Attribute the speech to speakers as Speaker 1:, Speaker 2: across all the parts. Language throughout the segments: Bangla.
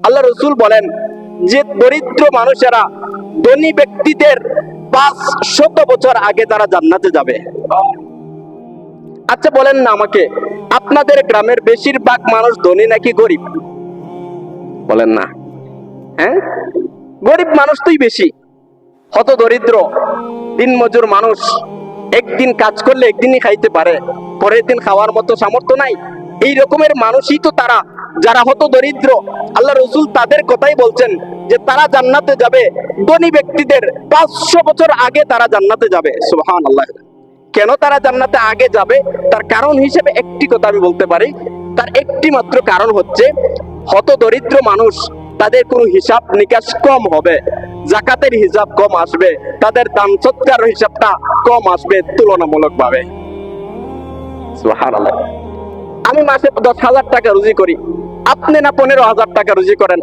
Speaker 1: আল্লাহ রসুল বলেন যে দরিদ্র মানুষেরা ধনী ব্যক্তিদের 500 বছর আগে তারা জান্নাতে যাবে। আচ্ছা বলেন না আমাকে, আপনাদের গ্রামের বেশিরভাগ মানুষ ধনী নাকি গরিব? বলেন না। হ্যাঁ, গরিব মানুষ তুই বেশি। হত দরিদ্র দিনমজুর মানুষ একদিন কাজ করলে একদিনই খাইতে পারে, পরের দিন খাওয়ার মতো সামর্থ্য নাই। এই রকমের মানুষই তো তারা, যারা হত দরিদ্র। আল্লাহ রসুল তাদের কথাই বলছেন যে তারা জান্নাতে যাবে, ধনী ব্যক্তিদের 500 বছর আগে তারা জান্নাতে যাবে। সুবহানাল্লাহ। কেন তারা জান্নাতে আগে যাবে? তার কারণ হিসেবে একটি কথা আমি বলতে পারি। তার একটি মাত্র কারণ হচ্ছে, হত দরিদ্র মানুষ তাদের কোনো হিসাব নিকাশ কম হবে, জাকাতের হিসাব কম আসবে, তাদের দান সৎকার হিসাবটা কম আসবে তুলনামূলকভাবে। সুবহানাল্লাহ। আমি মাসে 10,000 টাকা রুজি করি, আপনি না 15,000 টাকা রুজি করেন।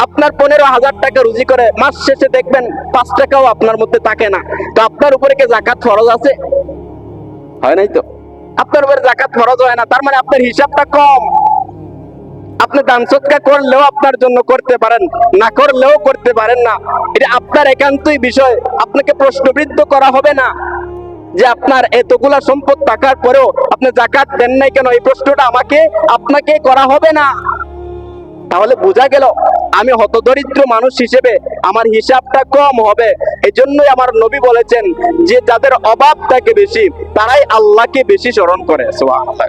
Speaker 1: আপনার 15,000 টাকা রুজি করে মাস শেষে দেখবেন 5 টাকাও আপনার মধ্যে থাকে না। তো আপনার উপরে কি জাকাত ফরজ আছে? হয় নাই তো। আপনার উপরে জাকাত ফরজ হয় না, তার মানে আপনার হিসাবটা কম। আপনি দান সৎকার করলেও আপনার জন্য করতে পারেন, না করলেও করতে পারেন না। এটা আপনার একান্তই বিষয়। আপনাকে প্রশ্নবিদ্ধ করা হবে না যে আপনার এতগুলা সম্পদ থাকার পরেও আপনি জাকাত দেন নাই কেন, এই প্রশ্নটা আপনাকে করা হবে না। তাহলে বোঝা গেল আমি হতদরিদ্র মানুষ হিসেবে আমার হিসাবটা কম হবে। এই জন্যই আমার নবী বলেছেন যে যাদের অভাব থাকে বেশি তারাই আল্লাহকে বেশি স্মরণ করে। সুবহানাল্লাহ।